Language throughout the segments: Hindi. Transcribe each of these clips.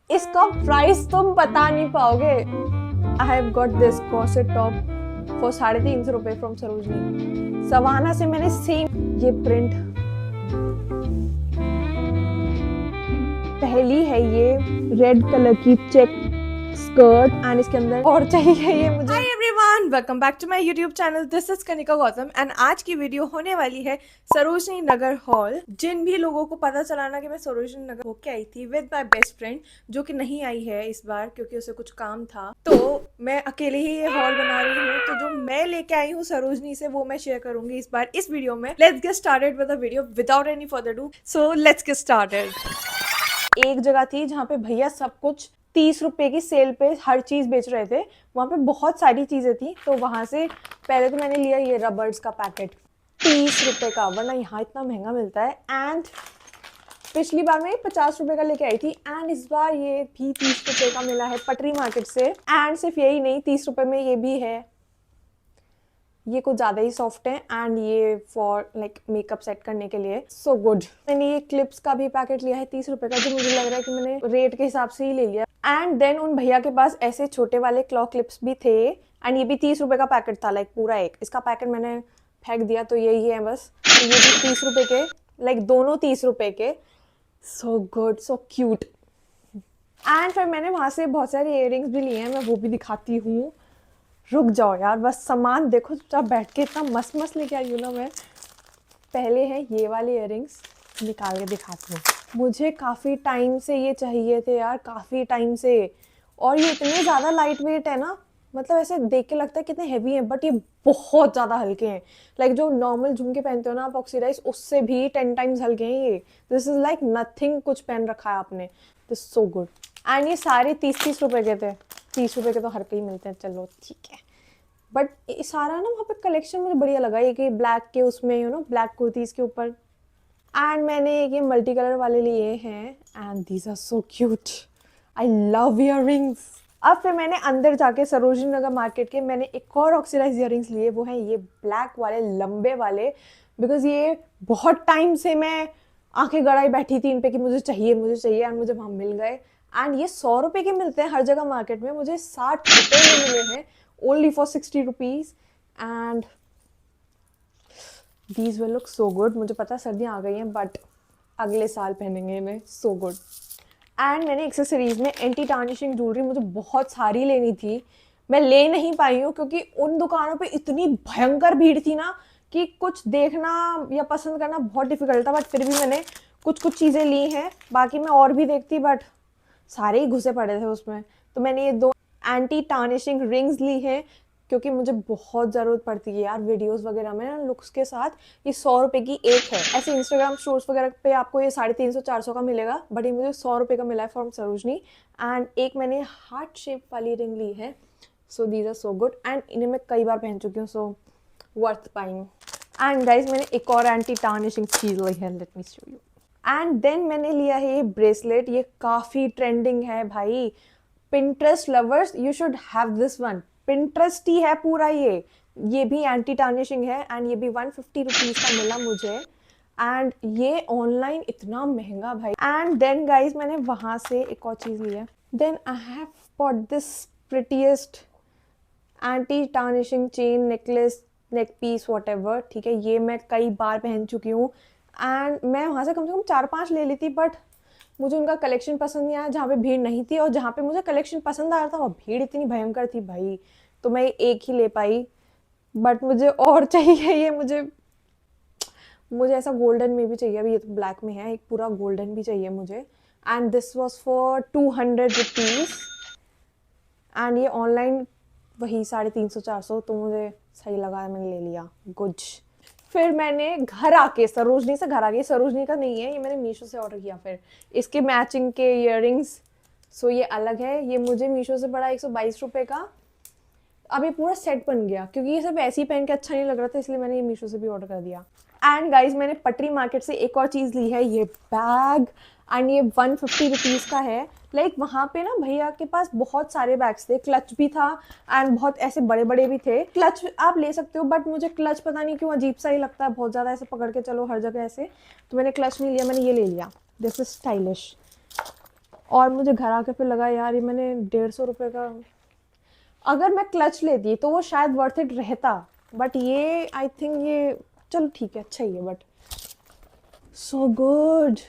इसका प्राइस तुम बता नहीं पाओगे। I have got this corset top for 350 रुपए फ्रॉम सरोजनी। सवाना से मैंने सेम ये प्रिंट, पहली है ये रेड कलर की चेक स्कर्ट एंड इसके अंदर और चाहिए ये मुझे। Hi everyone, welcome back to my YouTube channel. This is Kanika Gautam and आज की वीडियो होने वाली है सरोजनी नगर हॉल। जिन भी लोगों को पता चला ना कि मैं सरोजनी नगर होके आई थी विद माय बेस्ट फ्रेंड, जो कि नहीं आई है इस बार क्योंकि उसे कुछ काम था, तो मैं अकेले ही ये हॉल बना रही हूँ। तो जो मैं लेके आई हूँ सरोजनी से वो मैं शेयर करूंगी इस बार इस वीडियो में। Let's get started with the video without any further do. So let's get started. एक जगह थी जहाँ पे भैया सब कुछ 30 रुपए की सेल पे हर चीज बेच रहे थे। वहां पे बहुत सारी चीजें थी, तो वहां से पहले तो मैंने लिया ये रबर्स का पैकेट 30 रुपए का, वरना यहाँ इतना महंगा मिलता है। एंड पिछली बार मैं 50 रुपए का लेके आई थी एंड इस बार ये भी 30 रुपए का मिला है पटरी मार्केट से। एंड सिर्फ यही नहीं, 30 रुपए में ये भी है, ये कुछ ज़्यादा ही सॉफ्ट है एंड ये फॉर लाइक मेकअप सेट करने के लिए सो गुड। मैंने ये क्लिप्स का भी पैकेट लिया है 30 रुपए का, जो मुझे लग रहा है कि मैंने रेट के हिसाब से ही ले लिया। एंड देन उन भैया के पास ऐसे छोटे वाले क्लॉ क्लिप्स भी थे एंड ये भी 30 रुपए का पैकेट था, लाइक पूरा एक। इसका पैकेट मैंने फेंक दिया, तो यही है बस। तो ये भी 30 रुपए के, लाइक दोनों 30 रुपए के। So good, so cute. And फिर मैंने वहाँ से बहुत सारे इयररिंग्स भी लिए हैं, मैं वो भी दिखाती हूँ। रुक जाओ यार, बस सामान देखो चुपचाप बैठ के, इतना मस्त मस्त लेके आई हूँ ना मैं। पहले है ये वाले इयररिंग्स, निकाल के दिखाती हूँ। मुझे काफ़ी टाइम से ये चाहिए थे यार, काफ़ी टाइम से। और ये इतने ज़्यादा लाइट वेट है ना, मतलब ऐसे देख के लगता है कितने हैवी हैं, बट ये बहुत ज़्यादा हल्के हैं। लाइक जो नॉर्मल झुमके पहनते हो ना आप ऑक्सीडाइज, उससे भी 10 टाइम्स हल्के हैं ये। दिस इज़ लाइक नथिंग कुछ पहन रखा है आपने। This so good. एंड ये सारे 30-30 रुपए के थे। 30 रुपए के तो हर कहीं मिलते हैं, चलो ठीक है। बट सारा ना वहाँ पे कलेक्शन मुझे बढ़िया लगा। एक ये ब्लैक के उसमें ब्लैक कुर्तीज़ के ऊपर। एंड मैंने ये मल्टी कलर वाले लिए हैं and these are so cute. I love earrings. अब फिर मैंने अंदर जाके सरोजनी नगर मार्केट के मैंने एक और ऑक्सीडाइज इयररिंग्स लिए, वो हैं ये ब्लैक वाले लंबे वाले। बिकॉज ये बहुत टाइम से मैं आंखें गड़ाई बैठी थी इन पे कि मुझे चाहिए एंड मुझे वहाँ मिल गए। एंड ये 100 रुपए के मिलते हैं हर जगह मार्केट में, मुझे 60 रुपए में मिले हैं only for 60 rupees. And these will look so good. मुझे पता है सर्दियाँ आ गई हैं, बट अगले साल पहनेंगे इन्हें, सो गुड। एंड मैंने एक्सेसरीज में एंटी टार्निशिंग ज्वेलरी मुझे बहुत सारी लेनी थी, मैं ले नहीं पाई हूँ क्योंकि उन दुकानों पे इतनी भयंकर भीड़ थी ना कि कुछ देखना या पसंद करना बहुत डिफिकल्ट था। बट फिर भी मैंने कुछ कुछ चीज़ें ली हैं, बाकी मैं और भी देखती, बट सारे ही घुसे पड़े थे उसमें। तो मैंने ये 2 एंटी टार्निशिंग रिंग्स ली हैं क्योंकि मुझे बहुत ज़रूरत पड़ती है यार वीडियोस वगैरह में ना लुक्स के साथ। ये 100 रुपए की एक है, ऐसे इंस्टाग्राम स्टोर्स वगैरह पे आपको ये 350-400 का मिलेगा, बट ये मुझे 100 रुपए का मिला है फ्रॉम सरोजनी। एंड एक मैंने हार्ट शेप वाली रिंग ली है, so these are so good and इन्हें मैं कई बार पहन चुकी हूँ, so worth buying. And guys मैंने एक और एंटी टार्निशिंग चीज़ ली है, let me show you. And then मैंने लिया है ये ब्रेसलेट, ये काफ़ी ट्रेंडिंग है भाई। Pinterest lovers you should have this one. Pinterest ही है पूरा ये भी एंटी टार्निशिंग है एंड ये भी 150 रुपीज़ का मिला मुझे। एंड ये ऑनलाइन इतना महंगा भाई। एंड देन गाइज मैंने वहाँ से एक और चीज़ ली है। Then I have bought this prettiest anti tarnishing chain necklace neck piece whatever, ठीक है। ये मैं कई बार पहन चुकी हूँ एंड मैं वहाँ से कम 4-5 ले ली थी, बट मुझे उनका कलेक्शन पसंद नहीं आया जहाँ पे भीड़ नहीं थी, और जहाँ पे मुझे कलेक्शन पसंद आ रहा था वहाँ भीड़ इतनी भयंकर थी भाई, तो मैं एक ही ले पाई। बट मुझे और चाहिए, ये मुझे ऐसा गोल्डन में भी चाहिए। अभी ये तो ब्लैक में है, एक पूरा गोल्डन भी चाहिए मुझे। And this was for 200 rupees and ये ऑनलाइन वही 350-400, तो मुझे सही लगा, मैंने ले लिया। गुड। फिर मैंने घर आके सरोजनी से घर आ गई, सरोजनी का नहीं है ये, मैंने मीशो से ऑर्डर किया फिर इसके मैचिंग के इयररिंग्स। सो ये अलग है, ये मुझे मीशो से पड़ा 122 रुपए का। अब ये पूरा सेट बन गया क्योंकि ये सब ऐसे ही पहन के अच्छा नहीं लग रहा था, इसलिए मैंने ये मीशो से भी ऑर्डर कर दिया। एंड गाइज मैंने पटरी मार्केट से एक और चीज़ ली है, ये बैग। एंड ये 150 रुपीज़ का है। लाइक वहाँ पे ना भैया के पास बहुत सारे बैग्स थे, क्लच भी था एंड बहुत ऐसे बड़े बड़े भी थे। क्लच आप ले सकते हो, बट मुझे क्लच पता नहीं क्यों अजीब सा ही लगता है, बहुत ज़्यादा ऐसे पकड़ के चलो हर जगह ऐसे, तो मैंने क्लच नहीं लिया, मैंने ये ले लिया। This is stylish. और मुझे घर आके फिर लगा यार ये मैंने 150 रुपये का, अगर मैं क्लच लेती तो वो शायद वर्थ इट रहता, बट ये आई थिंक ये चलो ठीक है अच्छा ही है, बट सो गुड।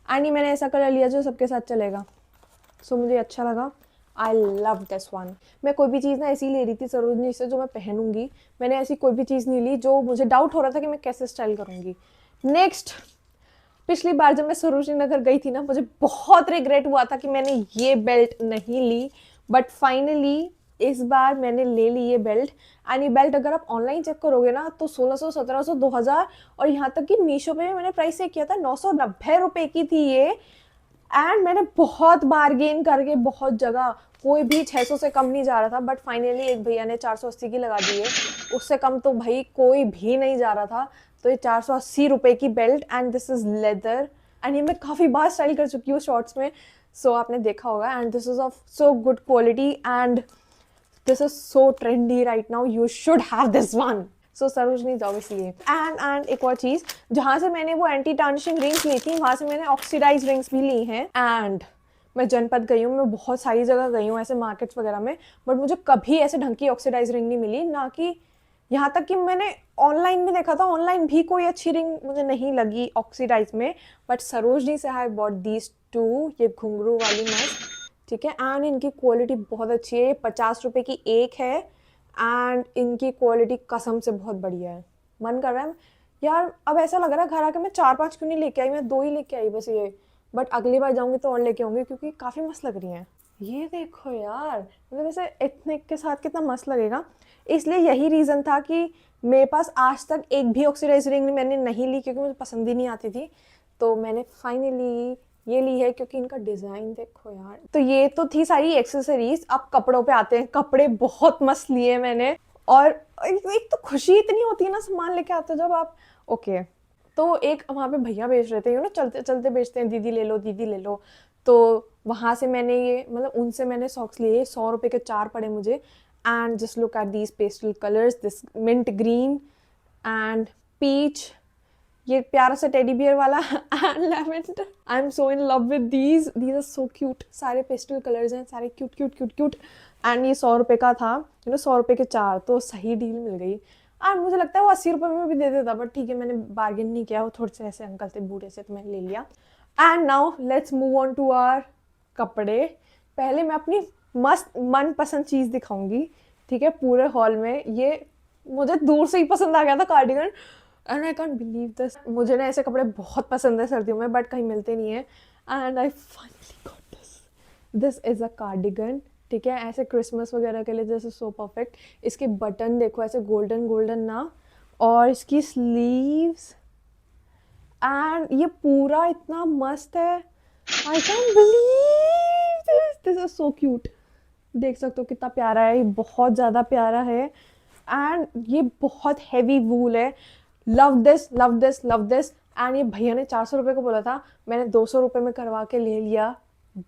एंड ये मैंने ऐसा कलर लिया जो सबके साथ चलेगा, सो मुझे अच्छा लगा। I love this one. मैं कोई भी चीज़ ना ऐसी ले रही थी सरोजनी से जो मैं पहनूंगी, मैंने ऐसी कोई भी चीज़ नहीं ली जो मुझे डाउट हो रहा था कि मैं कैसे स्टाइल करूंगी। नेक्स्ट, पिछली बार जब मैं सरोजनी नगर गई थी ना, मुझे बहुत रिग्रेट हुआ था कि मैंने ये बेल्ट नहीं ली, बट फाइनली इस बार मैंने ले ली ये बेल्ट। एंड ये बेल्ट अगर आप ऑनलाइन चेक करोगे ना तो 1600, 1700, 2000, और यहाँ तक कि मीशो पे मैंने प्राइस चेक किया था 990 रुपये की थी ये। एंड मैंने बहुत बार्गेन करके बहुत जगह, कोई भी 600 से कम नहीं जा रहा था, बट फाइनली एक भैया ने 480 की लगा दी है। उससे कम तो भाई कोई भी नहीं जा रहा था। तो ये 480 रुपये की belt, and this is leather, and ये मैं काफ़ी बार स्टाइल कर चुकी हूँ शॉर्ट्स में, सो आपने देखा होगा। And this is of so good quality and this is so trendy right now, you should have this one. So Sarojini obviously. And एक और चीज़, जहाँ से मैंने वो एंटी टार्निशिंग रिंग्स ली थी वहाँ से मैंने ऑक्सीडाइज रिंग्स भी ली हैं। एंड मैं जनपद गई हूँ, मैं बहुत सारी जगह गई हूँ ऐसे मार्केट्स वगैरह में, बट मुझे कभी ऐसे ढंग की ऑक्सीडाइज रिंग नहीं मिली, ना कि यहाँ तक कि मैंने ऑनलाइन में देखा था, ऑनलाइन भी कोई अच्छी रिंग मुझे नहीं लगी ऑक्सीडाइज में। बट सरोजनी से आई बॉट दीज टू, ये घुंघरू वाली मस्त, ठीक है। एंड इनकी क्वालिटी बहुत अच्छी है, 50 रुपये की एक है, एंड इनकी क्वालिटी कसम से बहुत बढ़िया है। मन कर रहा है यार, अब ऐसा लग रहा है घर आके मैं 4-5 क्यों नहीं लेके आई, मैं 2 ही लेके आई बस ये, बट अगली बार जाऊंगी तो और लेके आऊंगी क्योंकि काफ़ी मस्त लग रही हैं। ये देखो यार, मतलब ऐसे एथनिक के साथ कितना मस्त लगेगा। इसलिए यही रीज़न था कि मेरे पास आज तक एक भी ऑक्सीडाइज रिंग मैंने नहीं ली, क्योंकि मुझे पसंद ही नहीं आती थी। तो मैंने फाइनली ये ली है क्योंकि इनका डिज़ाइन देखो यार। तो ये तो थी सारी एक्सेसरीज, अब कपड़ों पे आते हैं। कपड़े बहुत मस्त लिए मैंने, और एक तो खुशी इतनी होती है ना सामान लेके आते हो जब आप। ओके, तो एक वहाँ पे भैया बेच रहे थे, यू नो, चलते चलते बेचते हैं, दीदी ले लो दीदी ले लो। तो वहाँ से मैंने ये, मतलब उनसे मैंने सॉक्स लिए, 100 रुपये के 4 पड़े मुझे। And just look at these pastel colours, this mint green and peach, ये प्यारा सा टेडी बियर वाला and lavender. I am so in love with these are so cute, सारे पेस्टल कलर्स हैं, सारे cute cute cute cute. And ये 100 रुपये का था, यू नो, 100 रुपये के 4, तो सही डील मिल गई। एंड मुझे लगता है वो 80 रुपये में भी दे देता, बट ठीक है मैंने बार्गेन नहीं किया, वो थोड़े से ऐसे अंकल थे बूढ़े से, तो मैंने ले लिया। And now let's move on to our कपड़े। पहले मैं अपनी मस्त मनपसंद चीज़ दिखाऊंगी, ठीक है, पूरे हॉल में। ये मुझे दूर से ही पसंद आ गया था, cardigan, and I can't believe this. मुझे ना ऐसे कपड़े बहुत पसंद है सर्दियों में, बट कहीं मिलते नहीं है। And I finally got this is a cardigan, ठीक है, ऐसे क्रिसमस वगैरह के लिए जैसे सो परफेक्ट। इसके बटन देखो ऐसे गोल्डन गोल्डन ना, और इसकी स्लीव्स, एंड ये पूरा इतना मस्त है। I can believe this is so cute. देख सकते हो कितना प्यारा है, ये बहुत ज़्यादा प्यारा है। एंड ये बहुत हैवी वूल है। Love this love this love this. And ये भैया ने 400 रुपये को बोला था, मैंने 200 रुपये में करवा के ले लिया।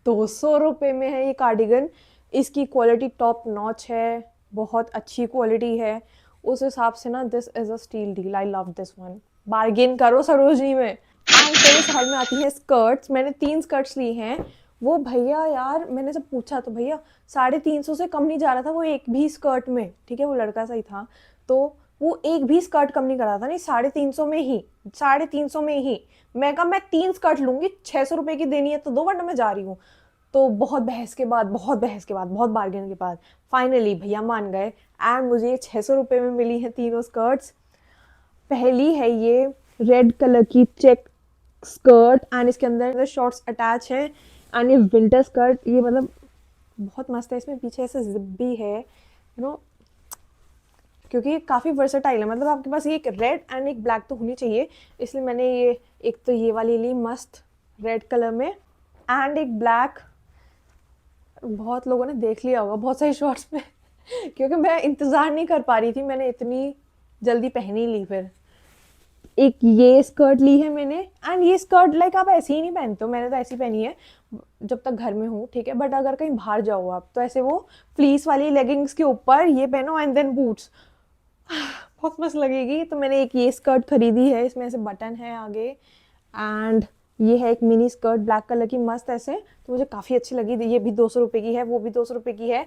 200 रुपये में है ये कार्डिगन। इसकी क्वालिटी टॉप नॉच है, बहुत अच्छी क्वालिटी है। उस हिसाब से ना this is a steal deal, I love this one. Bargain करो सरोजनी में। एंड फिर इस हाल में आती है स्कर्ट्स। मैंने 3 स्कर्ट्स ली हैं। वो भैया यार, मैंने जब पूछा तो भैया 350 से कम नहीं जा रहा था वो एक भी स्कर्ट में, ठीक है, वो लड़का सही था, तो वो एक भी स्कर्ट कम नहीं कर रहा था, नहीं 350 में ही, 350 में ही। मैं कहा मैं 3 स्कर्ट लूंगी, 600 रुपये की देनी है तो दो, वरना मैं जा रही हूँ। तो बहुत बहस के बाद, बहुत बार्गेन के बाद फाइनली भैया मान गए, एंड मुझे ये 600 रुपये में मिली हैं तीनों स्कर्ट्स। पहली है ये रेड कलर की चेक स्कर्ट, एंड इसके अंदर शॉर्ट्स अटैच हैं। एंड ये विंटर स्कर्ट, ये मतलब बहुत मस्त है, इसमें पीछे ऐसे जिप भी है, यू नो, क्योंकि काफ़ी वर्सेटाइल है। मतलब आपके पास ये एक रेड एंड एक ब्लैक तो होनी चाहिए, इसलिए मैंने ये एक तो ये वाली ली मस्त रेड कलर में, एंड एक ब्लैक। बहुत लोगों ने देख लिया होगा बहुत सारी शॉर्ट्स में क्योंकि मैं इंतज़ार नहीं कर पा रही थी, मैंने इतनी जल्दी पहनी ली। फिर एक ये स्कर्ट ली है मैंने, एंड ये स्कर्ट लाइक आप ऐसे ही नहीं पहनते हो, मैंने तो ऐसी पहनी है जब तक घर में हूँ, ठीक है, बट अगर कहीं बाहर जाओ आप तो ऐसे वो फ्लीस वाली लेगिंग्स के ऊपर ये पहनो एंड देन बूट्स, बहुत मस्त लगेगी। तो मैंने एक ये स्कर्ट खरीदी है, इसमें ऐसे बटन है आगे, एंड ये है एक मिनी स्कर्ट ब्लैक कलर की, मस्त ऐसे, तो मुझे काफ़ी अच्छी लगी। ये भी 200 रुपये की है, वो भी 200 रुपये की है।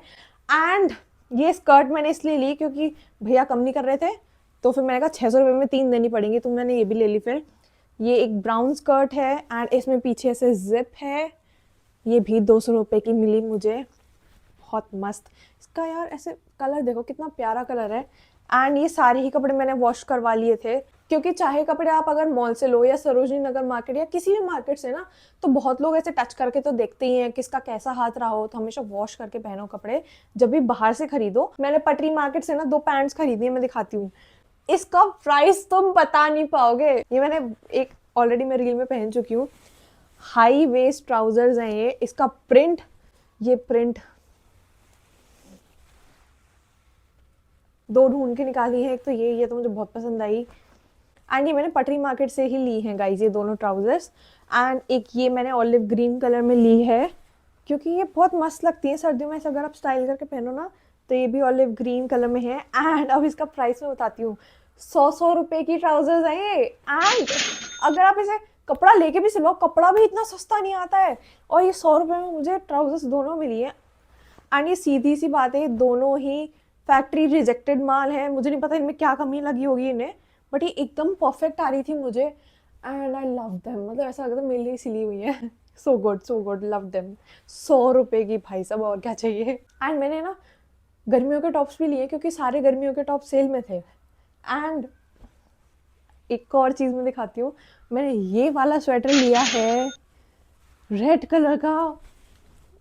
एंड ये स्कर्ट मैंने इसलिए ली क्योंकि भैया कम नहीं कर रहे थे, तो फिर मैंने कहा 600 रुपये में 3 देनी पड़ेंगी, तो मैंने ये भी ले ली फिर। ये एक ब्राउन स्कर्ट है एंड इसमें पीछे से जिप है, ये भी 200 रुपये की मिली मुझे, बहुत मस्त। इसका यार ऐसे कलर देखो कितना प्यारा कलर है। एंड ये सारे ही कपड़े मैंने वॉश करवा लिए थे, क्योंकि चाहे कपड़े आप अगर मॉल से लो या सरोजनी नगर मार्केट या किसी भी मार्केट से ना, तो बहुत लोग ऐसे टच करके तो देखते ही हैं किसका कैसा हाथ रहा हो, तो हमेशा वॉश करके पहनो कपड़े जब भी बाहर से खरीदो। मैंने पटरी मार्केट से ना 2 पैंट्स खरीदी है, मैं दिखाती हूँ। इसका प्राइस तुम बता नहीं पाओगे। ये मैंने एक ऑलरेडी मैं रील में पहन चुकी हूँ। हाई वेस्ट ट्राउजर्स हैं ये, इसका प्रिंट, ये प्रिंट 2 ढूंढ के निकाली है, एक तो ये तो मुझे बहुत पसंद आई। एंड ये मैंने पटरी मार्केट से ही ली हैं गाइज, ये दोनों ट्राउजर्स। एंड एक ये मैंने ऑलिव ग्रीन कलर में ली है, क्योंकि ये बहुत मस्त लगती है सर्दियों में, ऐसे अगर आप स्टाइल करके पहनो ना, तो ये भी ऑलिव ग्रीन कलर में है। एंड अब इसका प्राइस मैं बताती हूँ, 100 रुपये की ट्राउजर्स है ये। एंड अगर आप इसे कपड़ा लेके भी सिलो, कपड़ा भी इतना सस्ता नहीं आता है, और ये 100 रुपये में मुझे ट्राउजर्स दोनों मिली है। एंड ये सीधी सी बात है, दोनों ही फैक्ट्री रिजेक्टेड माल है, मुझे नहीं पता इनमें क्या कमी लगी होगी इन्हें, बट ये एकदम परफेक्ट आ रही थी मुझे। एंड आई लव देम, मतलब ऐसा लगता है मेरे लिए सिली हुई है। So good, love them. 100 रुपये की भाई साहब, और क्या चाहिए। एंड मैंने ना गर्मियों के टॉप्स भी लिए, क्योंकि सारे गर्मियों के टॉप सेल में थे। एंड एक और चीज़ मैं दिखाती हूँ, मैंने ये वाला स्वेटर लिया है रेड कलर का,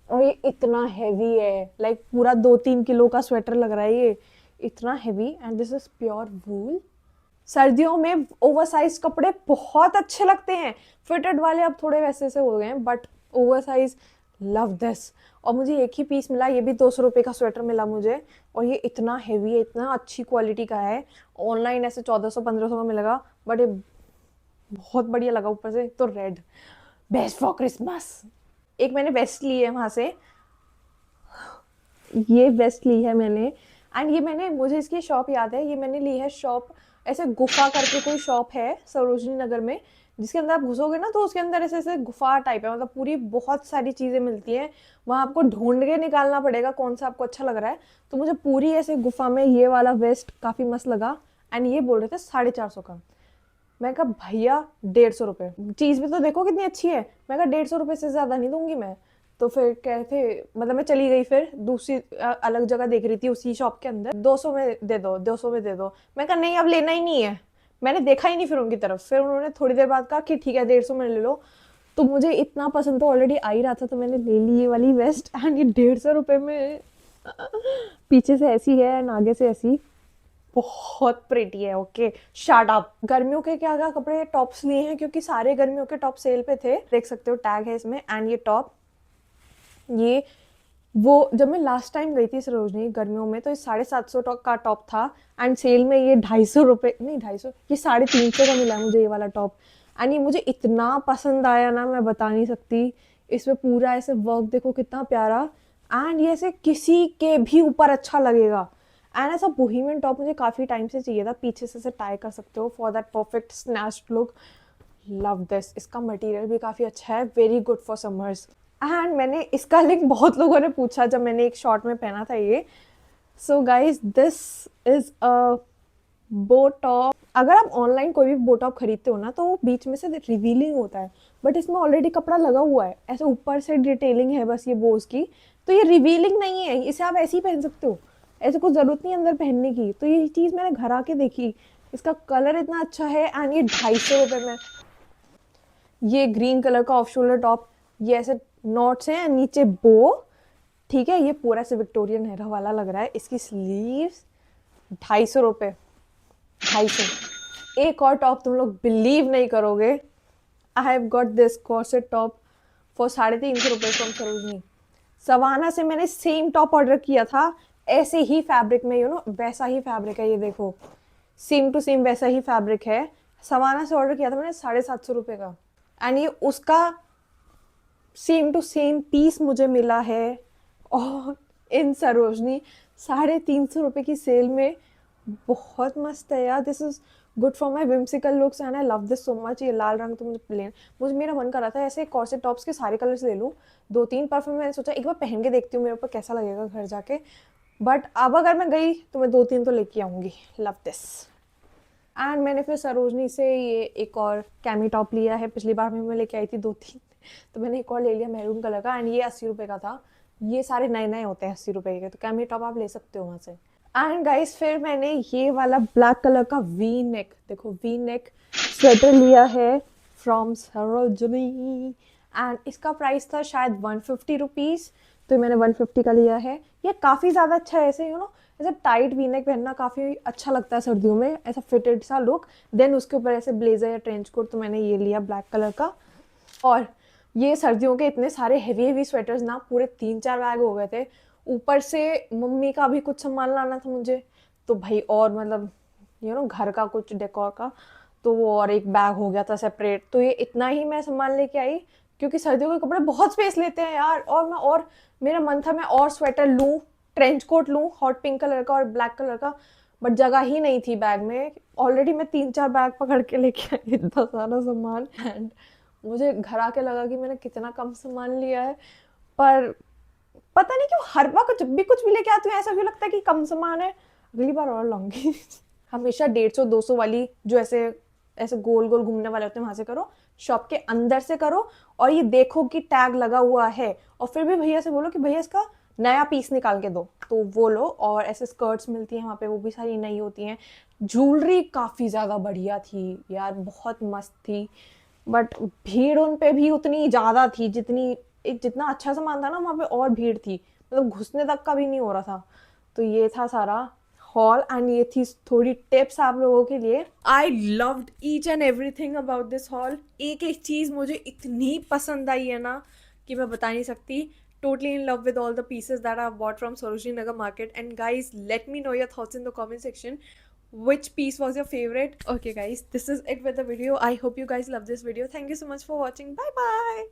और ये इतना हैवी है, लाइक पूरा 2-3 किलो का स्वेटर लग रहा है ये, इतना heavy. And this is pure वूल। सर्दियों में ओवरसाइज कपड़े बहुत अच्छे लगते हैं, फिटेड वाले अब थोड़े वैसे से हो गए हैं, बट ओवरसाइज लव दिस। और मुझे एक ही पीस मिला, ये भी 200 रुपये का स्वेटर मिला मुझे, और ये इतना हैवी है, इतना अच्छी क्वालिटी का है। ऑनलाइन ऐसे 1400-1500 का मिलेगा, बट ये बहुत बढ़िया लगा। ऊपर से तो रेड, बेस्ट फॉर क्रिसमस। एक मैंने वेस्ट ली है वहाँ से, ये वेस्ट ली है मैंने। एंड ये मैंने, मुझे इसकी शॉप याद है, ये मैंने ली है शॉप, ऐसे गुफा करके कोई शॉप है सरोजनी नगर में, जिसके अंदर आप घुसोगे ना तो उसके अंदर ऐसे ऐसे गुफा टाइप है, मतलब पूरी बहुत सारी चीज़ें मिलती हैं वहाँ, आपको ढूंढ के निकालना पड़ेगा कौन सा आपको अच्छा लग रहा है। तो मुझे पूरी ऐसे गुफा में ये वाला वेस्ट काफ़ी मस्त लगा। एंड ये बोल रहे थे 450 का। मैं कहा भैया 150 रुपये, चीज़ भी तो देखो कितनी अच्छी है। मैं कहा 150 रुपये से ज़्यादा नहीं दूंगी मैं। तो फिर कह थे, मतलब मैं चली गई, फिर दूसरी अलग जगह देख रही थी उसी शॉप के अंदर, 200 में दे दो, 200 में दे दो। मैं कहा नहीं अब लेना ही नहीं है। मैंने देखा ही नहीं फिर उनकी तरफ, फिर उन्होंने थोड़ी देर बाद कहा कि ठीक है 150 में ले लो। तो मुझे इतना पसंद तो ऑलरेडी आ ही रहा था, तो मैंने ले ली ये वाली वेस्ट। एंड ये 150 रुपये में पीछे से ऐसी है एंड आगे से ऐसी, बहुत प्रिटी है। Okay shut up. गर्मियों के क्या क्या कपड़े टॉप्स लिए हैं, क्योंकि सारे गर्मियों के टॉप सेल पे थे, देख सकते हो टैग है इसमें। एंड ये टॉप, ये वो जब मैं लास्ट टाइम गई थी सरोजनी गर्मियों में, तो ये 750 का टॉप था, एंड सेल में ये 250 रुपये, नहीं 250, ये 350 का मिला मुझे ये वाला टॉप। एंड ये मुझे इतना पसंद आया ना, मैं बता नहीं सकती। इसमें पूरा ऐसे वर्क देखो कितना प्यारा, एंड ये ऐसे किसी के भी ऊपर अच्छा लगेगा। एंड ऐसा बोहेमियन टॉप मुझे काफ़ी टाइम से चाहिए था, पीछे से टाई कर सकते हो for that perfect snatched look. Love this. इसका मटेरियल भी काफ़ी अच्छा है, very good for summers. And मैंने इसका लिंक बहुत लोगों ने पूछा जब मैंने एक शॉर्ट में पहना था ये। So guys this is a बो टॉप। अगर आप ऑनलाइन कोई भी बो टॉप खरीदते हो ना, तो वो बीच में से रिवीलिंग होता है, बट इसमें ऑलरेडी कपड़ा लगा हुआ है, ऐसे ऊपर से डिटेलिंग है बस ये बोस की, तो ये रिवीलिंग नहीं है, इसे आप ऐसे ही पहन सकते हो, ऐसे कोई ज़रूरत नहीं अंदर पहनने की। तो ये चीज़ मैंने घर आके देखी, इसका कलर इतना अच्छा है। एंड ये 250 रुपये में, ये ग्रीन कलर का ऑफ शोल्डर टॉप, ये ऐसे नॉट्स हैं नीचे बो, ठीक है, ये पूरा से विक्टोरियन एरा वाला लग रहा है। इसकी स्लीव्स 250 रुपये, 250। एक और टॉप तुम लोग बिलीव नहीं करोगे, I have got this corset top for 350 रुपये फ्रॉम सरोजनी। सवाना से मैंने सेम टॉप ऑर्डर किया था, ऐसे ही फैब्रिक में, यू नो वैसा ही फैब्रिक है, ये देखो सेम टू सेम वैसा ही फैब्रिक है। सवाना से ऑर्डर किया था मैंने 750 रुपये का, एंड ये उसका सेम टू सेम पीस मुझे मिला है। और इन सरोजनी 350 रुपये की सेल में, बहुत मस्त है यार। This is good for my whimsical looks and I love this so much. ये लाल रंग तो मुझे प्लेन, मुझे मेरा मन कर रहा था ऐसे कॉर्सेट टॉप्स के सारे कलर्स ले लूँ। 2-3 परफ्यूम मैंने सोचा एक बार पहन के देखती हूँ मेरे ऊपर कैसा लगेगा घर जाके, बट अब अगर मैं गई तो मैं 2-3 तो लेके आऊँगी। Love this. एंड मैंने फिर सरोजनी से ये एक और कैमी टॉप लिया है, पिछली बार में मैं लेके आई थी 2-3, तो मैंने एक और ले लिया मैरून कलर का, एंड ये 80 रुपये का था। ये सारे नए नए होते हैं 80 रुपये के, तो कैमी टॉप आप ले सकते हो वहाँ से। एंड गाइस फिर मैंने ये वाला ब्लैक कलर का वी नेक, देखो वी नेक स्वेटर लिया है फ्रॉम सरोजनी, एंड इसका प्राइस था शायद 150 रुपीज़, तो मैंने 150 का लिया है। ये काफ़ी ज़्यादा अच्छा है, ऐसे ऐसे टाइट वी नेक पहनना काफ़ी अच्छा लगता है सर्दियों में, ऐसा फिटेड सा लुक। देन उसके ऊपर ऐसे ब्लेजर या ट्रेंच कोट, तो मैंने ये लिया ब्लैक कलर का। और ये सर्दियों के इतने सारे हेवी हेवी स्वेटर्स ना, पूरे 3-4 बैग हो गए थे। ऊपर से मम्मी का भी कुछ सामान लाना था मुझे, तो भाई और मतलब घर का कुछ डेकोर का, तो वो और एक बैग हो गया था सेपरेट। तो ये इतना ही मैं सामान लेके आई, क्योंकि सर्दियों के कपड़े बहुत स्पेस लेते हैं यार। और मेरा मन था मैं और स्वेटर लूँ, ट्रेंच कोट लूँ हॉट पिंक कलर का और ब्लैक कलर का, बट जगह ही नहीं थी बैग में। ऑलरेडी मैं 3-4 बैग पकड़ के लेके आई इतना सारा सामान, एंड मुझे घर आके लगा कि मैंने कितना कम सामान लिया है। पर पता नहीं क्यों हर बार जब भी कुछ भी लेके आती हूँ ऐसा क्यों लगता है कि कम सामान है, अगली बार और लाऊंगी। हमेशा 150-200 वाली जो ऐसे ऐसे गोल गोल घूमने वाले होते हैं वहां से करो, शॉप के अंदर से करो, और ये देखो कि टैग लगा हुआ है, और फिर भी भैया से बोलो कि भैया इसका नया पीस निकाल के दो, तो वो लो। और ऐसे स्कर्ट्स मिलती हैं वहाँ पे, वो भी सारी नई होती हैं। ज्वेलरी काफ़ी ज़्यादा बढ़िया थी यार, बहुत मस्त थी, बट भीड़ उन पे भी उतनी ज़्यादा थी जितनी, जितना अच्छा सामान था ना वहाँ पे और भीड़ थी, मतलब घुसने तक का भी नहीं हो रहा था। तो ये था सारा हॉल, एंड ये थी थोड़ी टिप्स आप लोगों के लिए। I loved each and everything about this hall. एक एक चीज़ मुझे इतनी पसंद आई है ना कि मैं बता नहीं सकती। Totally in love with all the pieces that I've bought from Sarojini Nagar Market. And guys, let me know your thoughts in the comment section. Which piece was your favorite? Okay guys, this is it with the video. I hope you guys love this video. Thank you so much for watching. Bye bye.